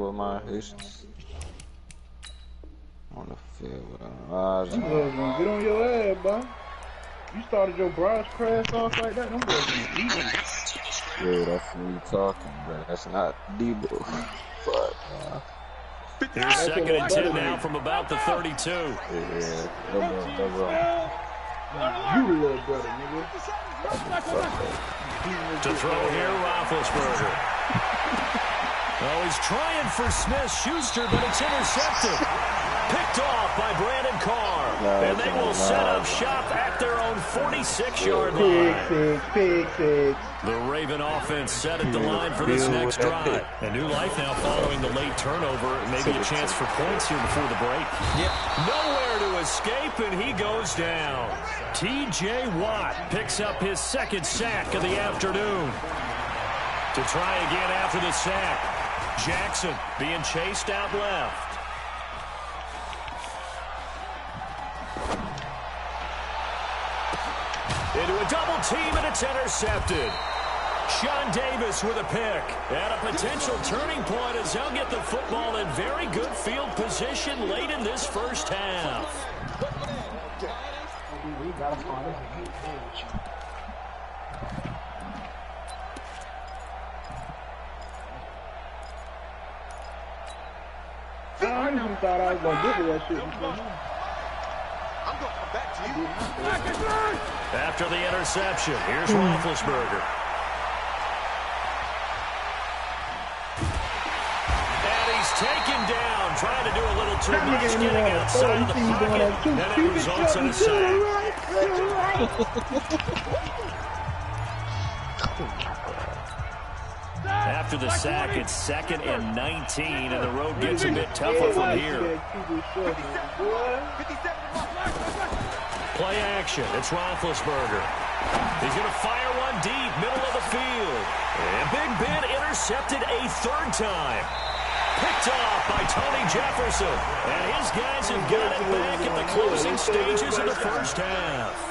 with my issues on the field. Them boys gonna get on your ass, boy. You started your bronze crash off like that. Them boys gonna beat you. Yeah, that's me talking, but that's not Debo. Fuck, man. Here's second and 10 now from about the 32. Yeah, double. You the little brother, nigga. To throw here, Roethlisberger. Oh, he's trying for Smith-Schuster, but it's intercepted. Picked off by Brandon Carr. And they will set up shop at their own 46-yard line. Pick six. The Raven offense set at the line for this next drive. A new life now following the late turnover. Maybe a chance for points here before the break. Yep. Nowhere to escape, and he goes down. T.J. Watt picks up his second sack of the afternoon. To try again after the sack. Jackson being chased out left. Into a double team, and it's intercepted. Sean Davis with a pick. And a potential turning point as they'll get the football in very good field position late in this first half. I honestly thought I was gonna get to that shit. I'm going to come back to you. After the interception, here's Roethlisberger. And he's taken down, trying to do a little too much, getting outside of the pocket, and it results in a sack. After the sack, it's 2nd and 19, and the road gets a bit tougher from here. Play action. It's Roethlisberger. He's going to fire one deep, middle of the field. And Big Ben intercepted a third time. Picked off by Tony Jefferson. And his guys have got it back in the closing stages of the first half.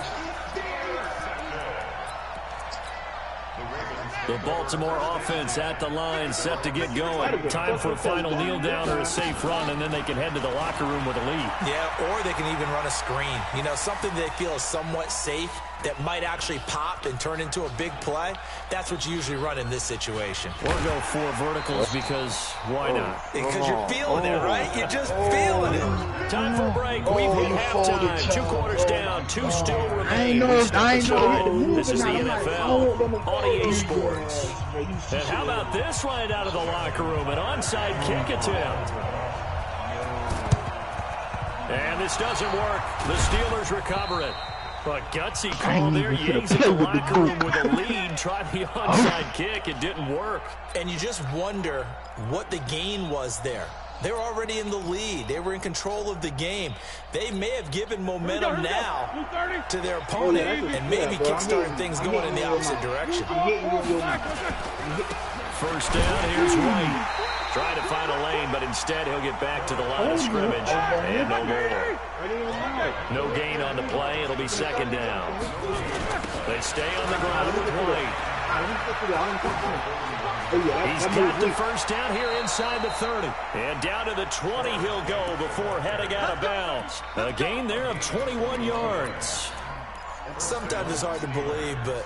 The Baltimore offense at the line, set to get going. Time for a final kneel down or a safe run, and then they can head to the locker room with a lead. Yeah, or they can even run a screen. You know, something they feel is somewhat safe that might actually pop and turn into a big play. That's what you usually run in this situation. Or go 4 verticals because why not? Because you're feeling it, right? You're just feeling it. Time for a break. We've hit halftime. 2 quarters down. 2 still remain. This is the NFL on EA Sports. And how about this right out of the locker room? An onside kick attempt. And this doesn't work. The Steelers recover it. But gutsy call there. Yanks in the locker room with a lead. Tried the onside kick. It didn't work. And you just wonder what the gain was there. They're already in the lead. They were in control of the game. They may have given momentum now to their opponent and maybe kickstarting things going in the opposite direction. First down, here's White. Trying to find a lane, but instead he'll get back to the line of scrimmage. And no more. No gain on the play. It'll be 2nd down. They stay on the ground with White. He's got the first down here inside the 30. And down to the 20 he'll go before heading out of bounds. A gain there of 21 yards. Sometimes it's hard to believe, but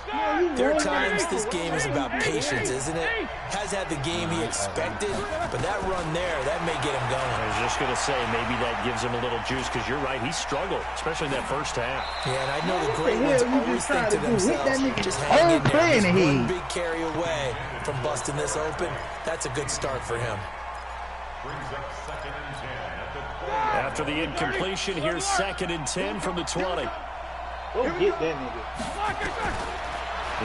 there are times this game is about patience, isn't it? Has had the game he expected, but that run there, that may get him going. I was just going to say, maybe that gives him a little juice, because you're right, he struggled, especially in that first half. Yeah, and I know the great ones always think to themselves, just hang in there, just one big carry away from busting this open. That's a good start for him. After the incompletion, here's 2nd and 10 from the 20. Go get that nigga.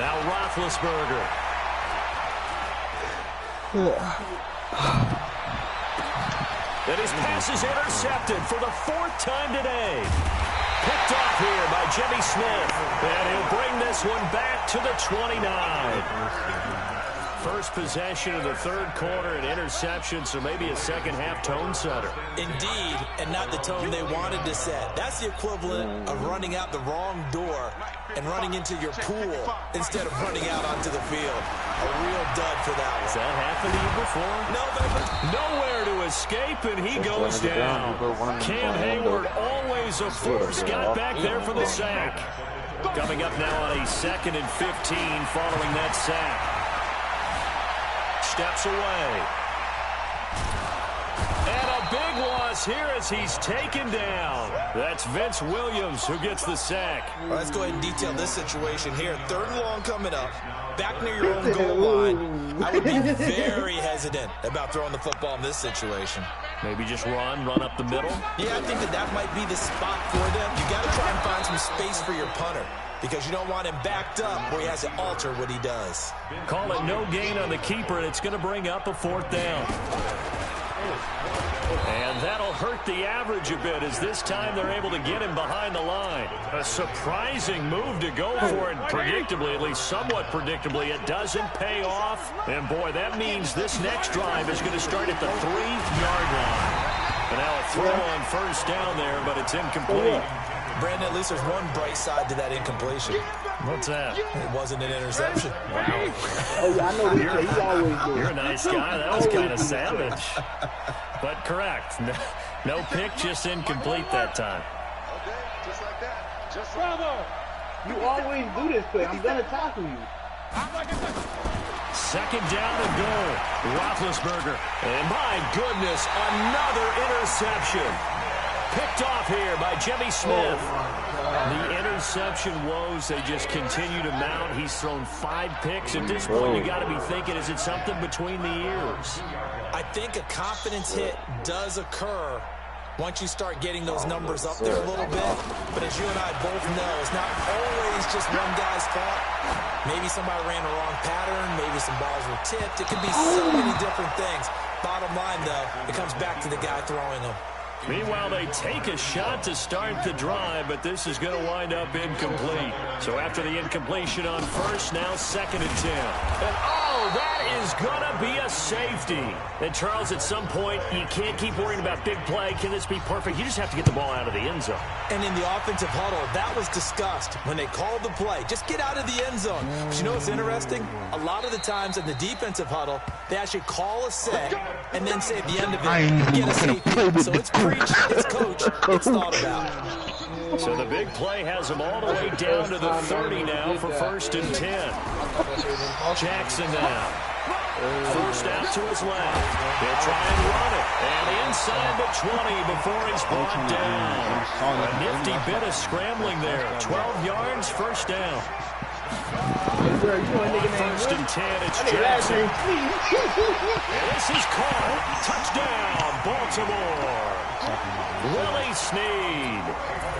Now Roethlisberger. And his pass is intercepted for the 4th time today. Picked off here by Jimmy Smith. And he'll bring this one back to the 29. First possession of the third quarter, an interception, so maybe a second-half tone setter. Indeed, and not the tone they wanted to set. That's the equivalent of running out the wrong door and running into your pool instead of running out onto the field. A real dud for that one. Has that happened to you before? No, baby. Nowhere to escape, and he goes down. Cam Hayward, always a force, got back there for the sack. Coming up now on a 2nd and 15 following that sack. Steps away. And a big loss here as he's taken down. That's Vince Williams who gets the sack. All right, let's go ahead and detail this situation here. 3rd and long coming up. Back near your own goal line. I would be very hesitant about throwing the football in this situation. Maybe just run up the middle. Yeah, I think that might be the spot for them. You got to try and find some space for your punter, because you don't want him backed up where he has to alter what he does. Call it no gain on the keeper, and it's going to bring up a 4th down. And that'll hurt the average a bit, as this time they're able to get him behind the line. A surprising move to go for it, predictably, at least somewhat predictably. It doesn't pay off. And, boy, that means this next drive is going to start at the 3-yard line. And now a throw on 1st down there, but it's incomplete. Brandon, at least there's one bright side to that incompletion. What's that? It wasn't an interception. Wow. Oh, yeah, I know he always do. You're a nice guy. That was kind of savage. But correct. No pick, just incomplete that time. Okay, just like that. Just Bravo! You always do this play. I'm going to tackle you. 2nd down and goal. Roethlisberger. And my goodness, another interception. Picked off here by Jimmy Smith. The interception woes, they just continue to mount. He's thrown 5 picks. At this point, you got to be thinking, is it something between the ears? I think a confidence hit does occur once you start getting those numbers up there a little bit. But as you and I both know, it's not always just one guy's fault. Maybe somebody ran a wrong pattern. Maybe some balls were tipped. It could be so many different things. Bottom line, though, it comes back to the guy throwing them. Meanwhile, they take a shot to start the drive, but this is going to wind up incomplete. So after the incompletion on 1st, now 2nd and 10. And that is going to be a safety. And Charles, at some point, you can't keep worrying about big play. Can this be perfect? You just have to get the ball out of the end zone. And in the offensive huddle, that was discussed when they called the play. Just get out of the end zone. But you know what's interesting? A lot of the times in the defensive huddle, they actually call a set and then say at the end of it, get a safety. So it's preached, it's coached, it's thought about. So the big play has them all the way down to the 30 now for 1st and 10. Jackson now. Forced out to his left. He'll try and run it. And inside the 20 before he's brought down. A nifty bit of scrambling there. 12 yards, 1st down. 1st and 10, it's Jackson. And this is caught. Touchdown, Baltimore. Willie Snead.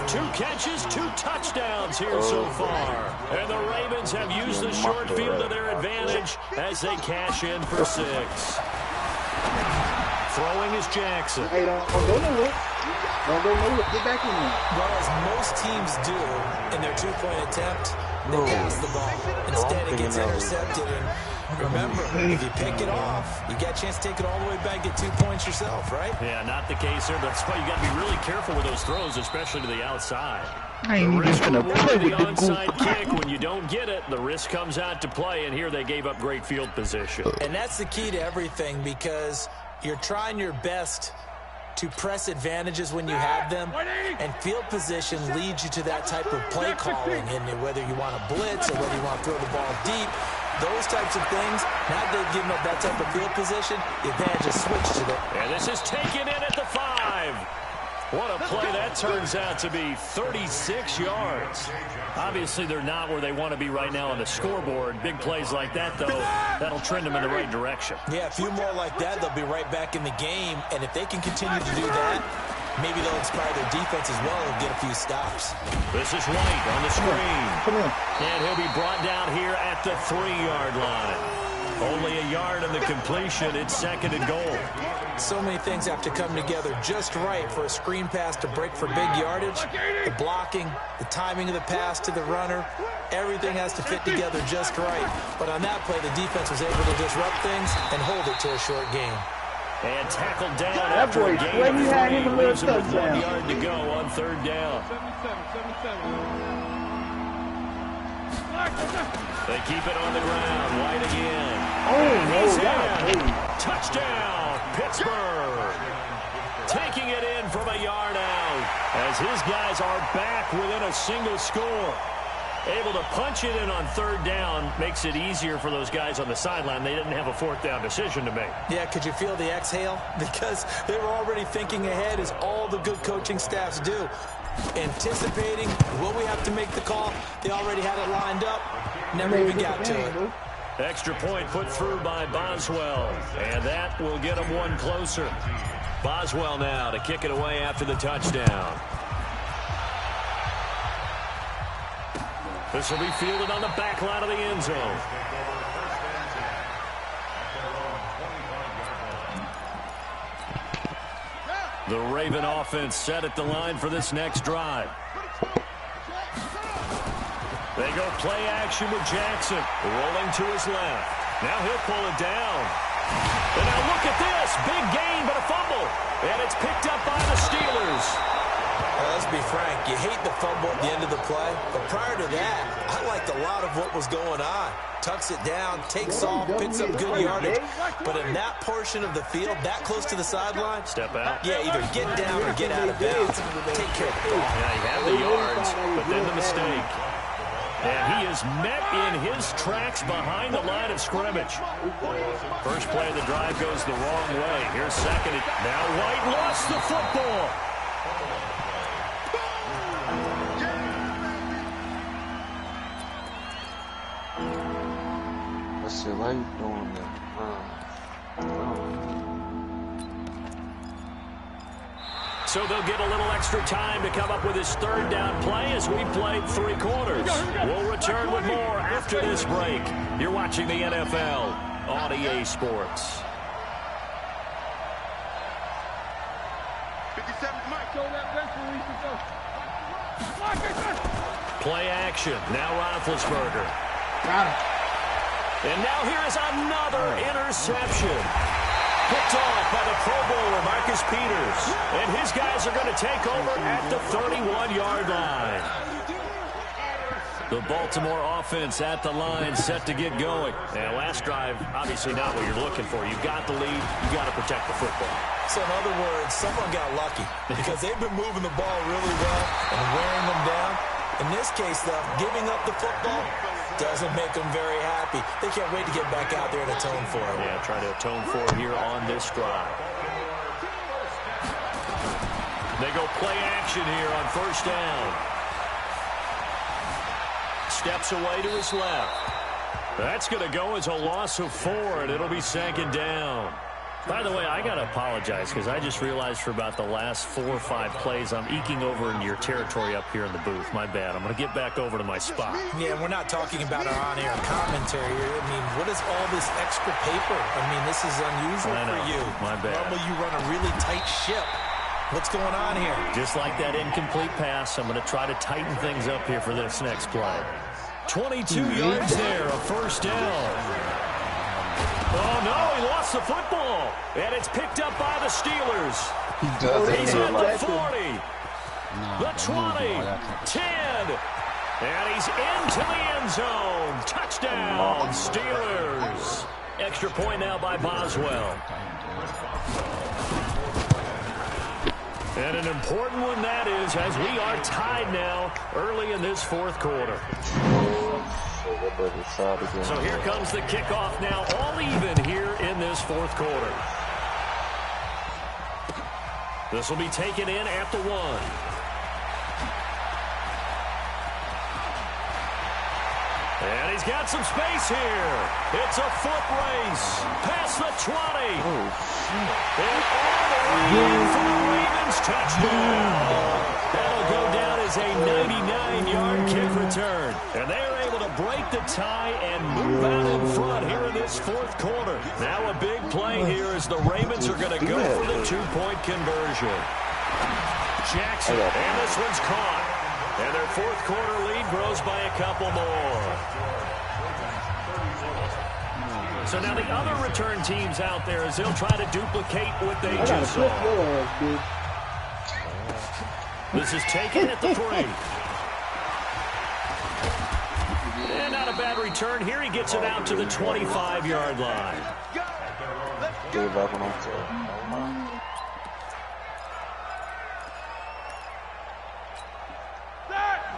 2 catches, 2 touchdowns here so far. And the Ravens have used the short field to their advantage as they cash in for 6. Throwing is Jackson. Hey, don't go nowhere. Don't go nowhere. Get back in there. Well, as most teams do in their 2-point attempt, they pass the ball. Instead, it gets intercepted. And remember, if you pick it off, you get a chance to take it all the way back, get 2 points yourself, right? Yeah, not the case here. That's why you got to be really careful with those throws, especially to the outside. I ain't even gonna play The with the onside kick, when you don't get it, the risk comes out to play, and here they gave up great field position. And that's the key to everything, because you're trying your best to press advantages when you have them, and field position leads you to that type of play calling, and whether you want to blitz or whether you want to throw the ball deep, those types of things, now that they've given up that type of field position, the advantage is switched to them. And this is taken in at the 5. What a play that turns out to be, 36 yards. Obviously, they're not where they want to be right now on the scoreboard. Big plays like that, though, that'll trend them in the right direction. Yeah, a few more like that, they'll be right back in the game. And if they can continue to do that, maybe they'll inspire their defense as well and get a few stops. This is White on the screen. Come on. And he'll be brought down here at the 3-yard line. Only a yard on the completion. It's 2nd and goal. So many things have to come together just right for a screen pass to break for big yardage. The blocking, the timing of the pass to the runner, Everything has to fit together just right. But on that play, the defense was able to disrupt things and hold it to a short game. And tackled down after a gain of 3. Leaves him with 1 yard to go on 3rd down. 77. They keep it on the ground. White again. Oh, no. Touchdown, Pittsburgh. Taking it in from a yard out as his guys are back within a single score. Able to punch it in on 3rd down makes it easier for those guys on the sideline. They didn't have a 4th down decision to make. Yeah, could you feel the exhale? Because they were already thinking ahead, as all the good coaching staffs do. Anticipating, will we have to make the call? They already had it lined up. Never even got to it. Extra point put through by Boswell. And that will get them 1 closer. Boswell now to kick it away after the touchdown. This will be fielded on the back line of the end zone. The Raven offense set at the line for this next drive. They go play action with Jackson. Rolling to his left. Now he'll pull it down. And now look at this. Big gain, but a fumble. And it's picked up by the Steelers. Let's be frank, you hate the fumble at the end of the play, but prior to that, I liked a lot of what was going on. Tucks it down, takes off, picks up good yardage, but in that portion of the field, that close to the sideline, step out. Yeah, either get down or get out of bounds. Take care of the ball. Yeah, he had the yards, but then the mistake. And he is met in his tracks behind the line of scrimmage. First play of the drive goes the wrong way. Here's second. Now White lost the football. Why you doing that? So they'll get a little extra time to come up with his 3rd down play as we played 3 quarters. We'll return with more after this break. You're watching the NFL on EA Sports. 57, Mike. Play action. Now Roethlisberger. Got him. And now here is another interception. Picked off by the Pro Bowler, Marcus Peters. And his guys are going to take over at the 31-yard line. The Baltimore offense at the line, set to get going. And last drive, obviously not what you're looking for. You've got the lead. You've got to protect the football. So in other words, someone got lucky because they've been moving the ball really well and wearing them down. In this case, though, giving up the football doesn't make them very happy. They can't wait to get back out there and atone for it. Yeah, try to atone for it here on this drive. They go play action here on 1st down. Steps away to his left. That's going to go as a loss of 4, and it'll be 2nd down. By the way, I got to apologize because I just realized for about the last 4 or 5 plays I'm eking over into your territory up here in the booth. My bad. I'm going to get back over to my spot. Yeah, we're not talking about our on-air commentary here. I mean, what is all this extra paper? I mean, this is unusual for you. My bad. Normally you run a really tight ship. What's going on here? Just like that incomplete pass, I'm going to try to tighten things up here for this next play. 22 yards there, a 1st down. Oh, no, he lost the football. And it's picked up by the Steelers. He's at the 40, the 20, 10, and he's into the end zone. Touchdown, Steelers. Extra point now by Boswell. And an important one that is, as we are tied now early in this 4th quarter. So here comes the kickoff now, all even here in this 4th quarter. This will be taken in at the 1. And he's got some space here. It's a foot race past the 20. And all the way in for the Ravens touchdown. That'll go down as a 99-yard kick return. And they're able to break the tie and move out in front here in this 4th quarter. Now a big play here as the Ravens are going to go for the 2-point conversion. Jackson, and this one's caught. And their fourth quarter lead grows by a couple more. So now the other return teams out there as they'll try to duplicate what they just saw. This is taken at the 3. And not a bad return here. He gets it out to the 25-yard line. Gave up on himself.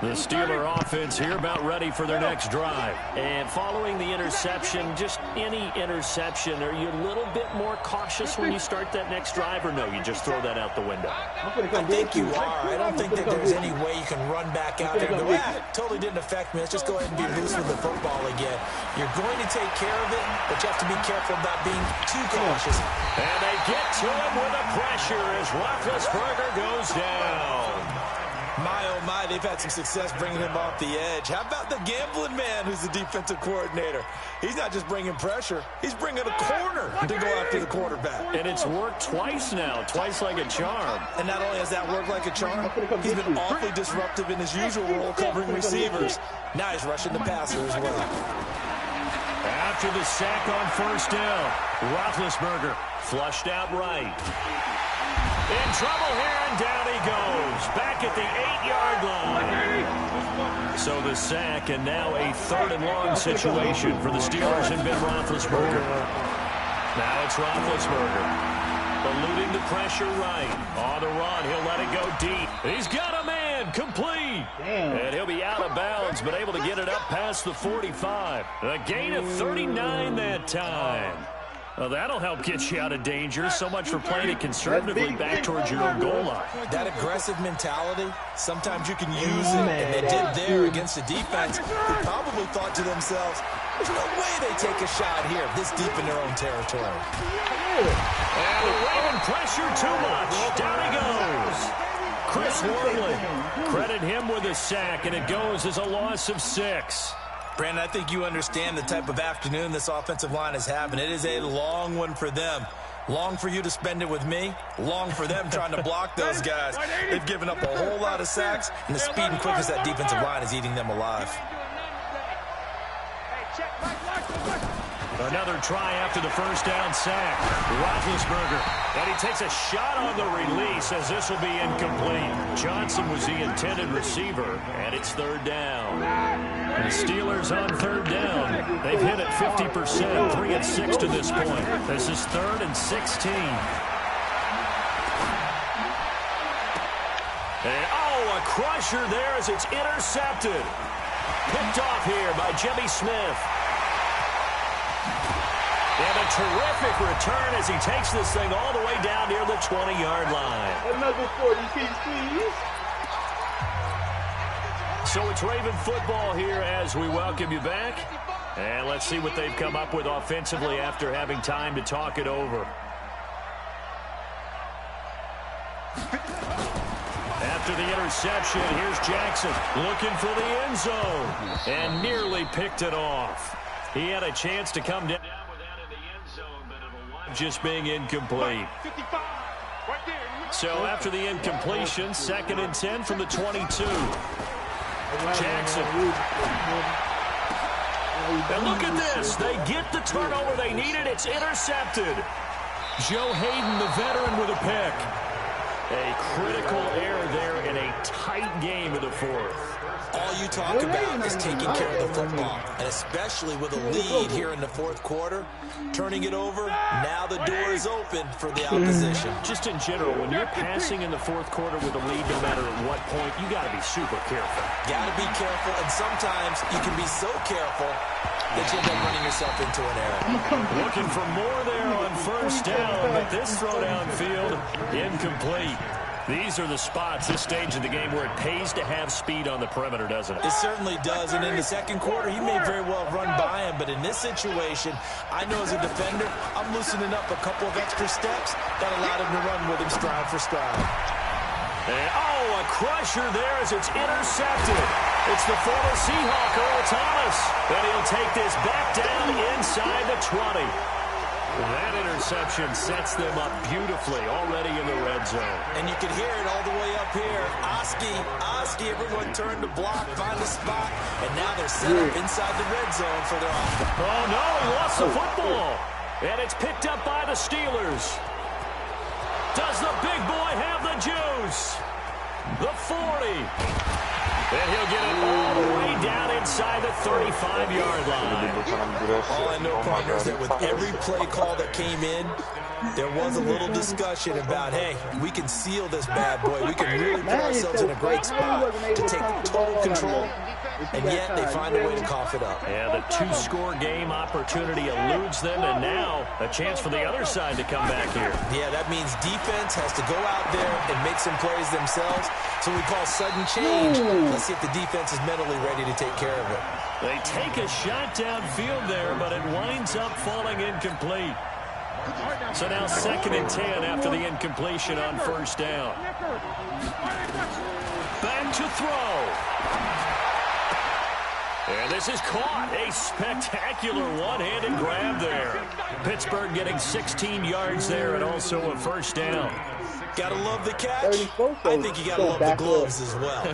The Steeler offense here about ready for their next drive. And following the interception, just any interception, are you a little bit more cautious when you start that next drive, or no, you just throw that out the window? I think you are. I don't think that there's any way you can run back out there and go, totally didn't affect me. Let's just go ahead and be loose with the football again. You're going to take care of it, but you have to be careful about being too cautious. And they get to him with the pressure as Roethlisberger goes down. My, oh my, they've had some success bringing him off the edge. How about the gambling man who's the defensive coordinator? He's not just bringing pressure. He's bringing a corner to go after the quarterback. And it's worked twice now, twice like a charm. And not only has that worked like a charm, he's been awfully disruptive in his usual role covering receivers. Now he's rushing the passer as well. After the sack on first down, Roethlisberger flushed out right. In trouble here, and down he goes. Back at the 8-yard line. So the sack, and now a 3rd and long situation for the Steelers and Ben Roethlisberger. Now it's Roethlisberger. Eluding the pressure right. On the run, he'll let it go deep. He's got a man, complete. And he'll be out of bounds, but able to get it up past the 45. A gain of 39 that time. Well, that'll help get you out of danger. So much for playing it conservatively back towards your own goal line. That aggressive mentality, sometimes you can use it, and they did there against a defense who probably thought to themselves, there's no way they take a shot here this deep in their own territory. And the Raven pressure too much. Down he goes. Chris Wormley, credit him with a sack, and it goes as a loss of 6. Brandon, I think you understand the type of afternoon this offensive line is having. It is a long one for them. Long for you to spend it with me. Long for them trying to block those guys. They've given up a whole lot of sacks, and the speed and quickness of that defensive line is eating them alive. Another try after the first down sack. Roethlisberger. And he takes a shot on the release as this will be incomplete. Johnson was the intended receiver, and it's 3rd down. And the Steelers on 3rd down. They've hit it 50%, 3 and 6 to this point. This is 3rd and 16. And, a crusher there as it's intercepted. Picked off here by Jimmy Smith. And a terrific return as he takes this thing all the way down near the 20-yard line. Another 40-piece, please. So it's Raven football here as we welcome you back. And let's see what they've come up with offensively after having time to talk it over. After the interception, here's Jackson looking for the end zone. And nearly picked it off. He had a chance to come down. Just being incomplete. So after the incompletion, 2nd and 10 from the 22. Jackson. And look at this. They get the turnover they needed. It's intercepted. Joe Hayden, the veteran, with a pick. A critical error there in a tight game of the 4th. All you talk about is taking care of the football, and especially with a lead here in the 4th quarter, turning it over, now the door is open for the opposition. Just in general, when you're passing in the 4th quarter with a lead, no matter at what point, you got to be super careful. Got to be careful, and sometimes you can be so careful that you end up running yourself into an error. Looking for more there on first down, but this throw downfield, incomplete. These are the spots, this stage of the game, where it pays to have speed on the perimeter, doesn't it? It certainly does, and in the 2nd quarter, he may very well run by him, but in this situation, I know as a defender, I'm loosening up a couple of extra steps that allowed him to run with him stride for stride. And, a crusher there as it's intercepted. It's the former Seahawk, Earl Thomas, and he'll take this back down inside the 20. That interception sets them up beautifully already in the red zone. And you can hear it all the way up here. Oski, everyone turned to block, find a spot, and now they're set up inside the red zone for their offense. Oh, no, he lost the football. And it's picked up by the Steelers. Does the big boy have the juice? The 40. And he'll get it all the way down inside the 35-yard line. All I know, partners, that with every play call that came in, there was a little discussion about, hey, we can seal this bad boy. We can really put ourselves in a great spot to take total control. And yet they find a way to cough it up. Yeah, the two-score game opportunity eludes them, and now a chance for the other side to come back here. Yeah, that means defense has to go out there and make some plays themselves. So we call sudden change. Let's see if the defense is mentally ready to take care of it. They take a shot downfield there, but it winds up falling incomplete. So now 2nd and 10 after the incompletion on first down. Back to throw. And this is caught. A spectacular one-handed grab there. Pittsburgh getting 16 yards there and also a first down. Gotta love the catch. I think you gotta love the gloves as well.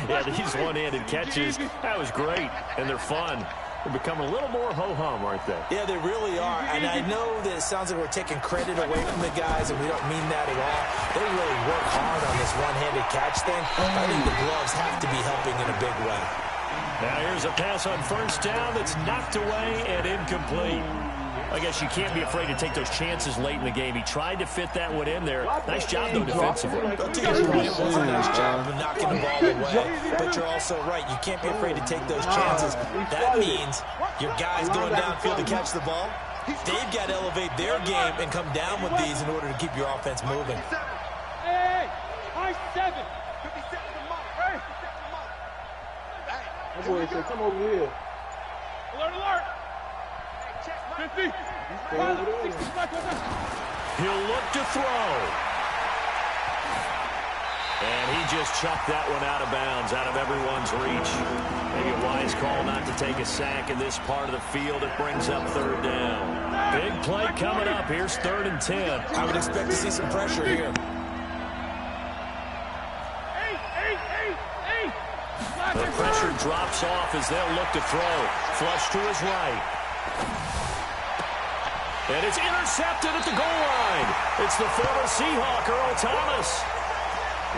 Yeah, these one-handed catches, that was great, and they're fun. They're becoming a little more ho-hum, aren't they? Yeah, they really are. And I know that it sounds like we're taking credit away from the guys, and we don't mean that at all. They really work hard on this one-handed catch thing. I think the gloves have to be helping in a big way. Now here's a pass on first down that's knocked away and incomplete. I guess you can't be afraid to take those chances late in the game. He tried to fit that one in there. Nice job, though, defensively. To your point, it was a nice job of knocking the ball away. But you're also right. You can't be afraid to take those chances. That means your guys going downfield to catch the ball, they've got to elevate their game and come down with these in order to keep your offense moving. Hey, high 7. That boy said, come over here. Alert, alert. 50. He'll look to throw. And he just chucked that one out of bounds, out of everyone's reach. Maybe a wise call not to take a sack in this part of the field. It brings up third down. Big play coming up. Here's 3rd and 10. I would expect to see some pressure here. The pressure drops off as they'll look to throw. Flush to his right. And it's intercepted at the goal line. It's the former Seahawk, Earl Thomas.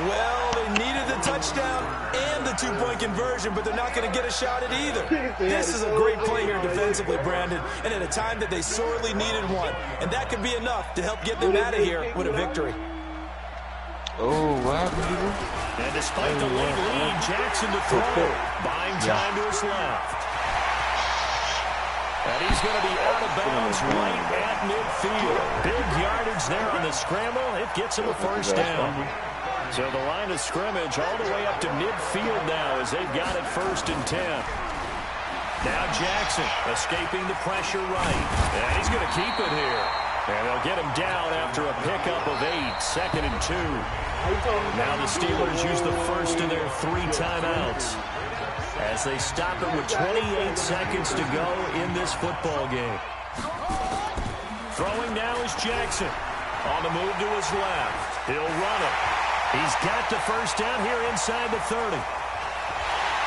Well, they needed the touchdown and the two-point conversion, but they're not going to get a shot at either. This is a great play here defensively, Brandon, and at a time that they sorely needed one. And that could be enough to help get them out of here with a victory. Oh, wow. And despite the late lead, Jackson to throw. Buying time to his left. And he's going to be out of bounds right at midfield. Big yardage there on the scramble. It gets him a first down. So the line of scrimmage all the way up to midfield now as they've got it 1st and 10. Now Jackson escaping the pressure right. And he's going to keep it here. And they'll get him down after a pickup of 8, 2nd and 2. Now the Steelers use the first of their 3 timeouts as they stop it with 28 seconds to go in this football game. Throwing now is Jackson. On the move to his left. He'll run it. He's got the first down here inside the 30.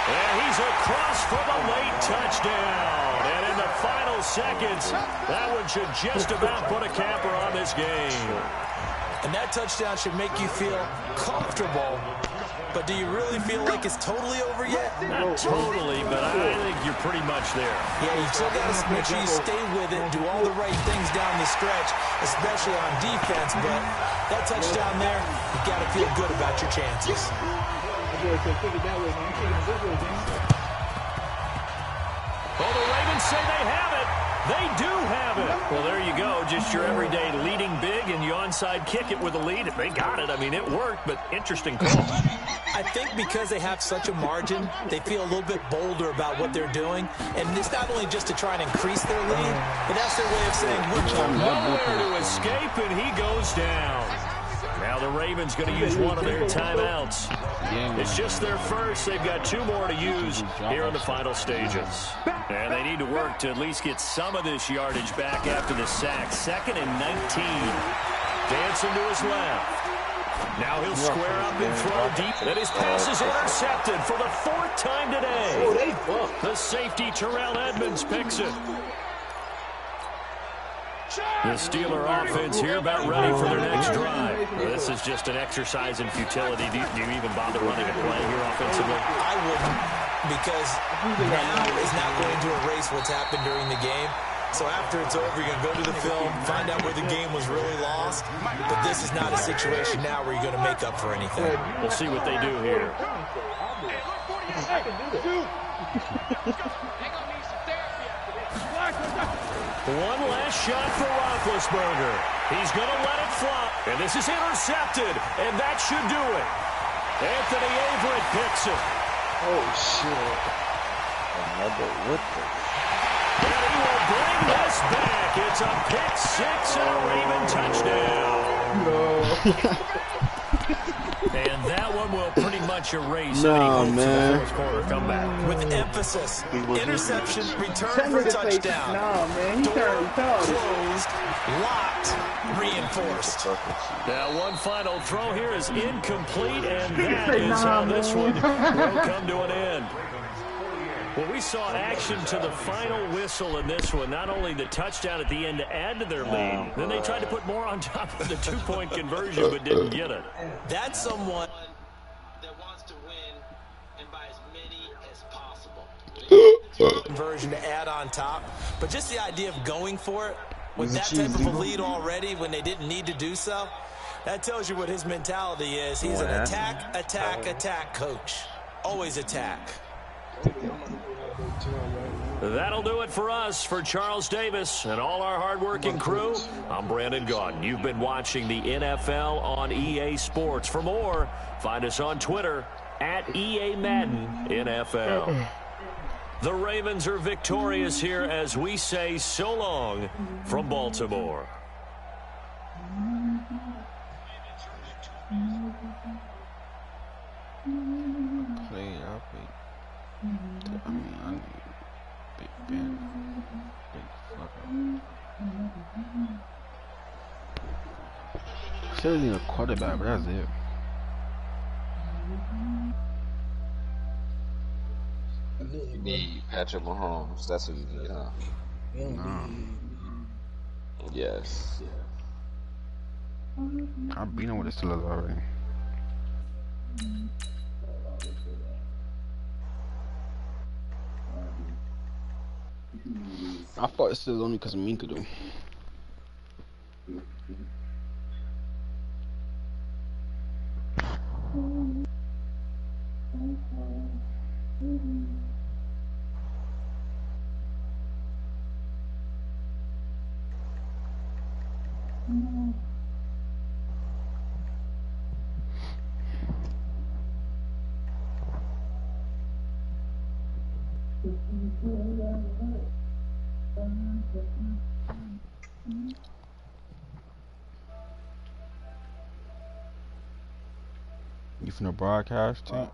And he's across for the late touchdown. And in the final seconds, that one should just about put a capper on this game. And that touchdown should make you feel comfortable. But do you really feel like it's totally over yet? Not totally, but I think you're pretty much there. Yeah, you still got to make sure you stay with it and do all the right things down the stretch, especially on defense. But that touchdown there, you got to feel good about your chances. Well, the Ravens say they have it. They do have it. Well, there you go. Just your everyday leading big, and you onside kick it with a lead. They got it. I mean, it worked, but interesting call. I think because they have such a margin, they feel a little bit bolder about what they're doing. And it's not only just to try and increase their lead, but that's their way of saying, we're Nowhere to escape, and he goes down. Now Now the Ravens going to use one of their timeouts. It's just their first. They've got 2 more to use here in the final stages. And they need to work to at least get some of this yardage back after the sack. 2nd and 19. Dancing to his left. Now he'll square up and throw deep. And his pass is intercepted for the 4th time today. The safety, Terrell Edmonds, picks it. The Steeler offense here about ready for their next drive. This is just an exercise in futility. Do you even bother running a play here offensively? I wouldn't, because now is not going to erase what's happened during the game. So after it's over, you're going to go to the film, find out where the game was really lost. But this is not a situation now where you're going to make up for anything. We'll see what they do here. One last shot for Roethlisberger. He's going to let it fly. And this is intercepted. And that should do it. Anthony Averett picks it. Oh, shit. Another what the... And he will bring this back. It's a pick 6 and a Raven touchdown. And that one will pretty much erase any hopes of the 4th quarter comeback. With emphasis, interception, return for touchdown. Door closed, locked, reinforced. Now one final throw here is incomplete, and that is how this one will come to an end. Well, we saw action to the final whistle in this one. Not only the touchdown at the end to add to their lead, then they tried to put more on top of the 2-point conversion but didn't get it. That's someone that wants to win and by as many as possible. Conversion to add on top, but just the idea of going for it with that type of a lead already when they didn't need to do so, that tells you what his mentality is. He's an attack, attack, attack coach. Always attack. That'll do it for us. For Charles Davis and all our hardworking crew, I'm Brandon Gaudin. You've been watching the NFL on EA Sports. For more, find us on Twitter at EA Madden NFL. The Ravens are victorious here as we say so long from Baltimore. I need Big Ben. Big fucker. Should need a quarterback, but that's it. You need Patrick Mahomes. That's what you need, huh? No. Yes. I've been with the Steelers already. I thought it was only because of Minka though. You from the broadcast team?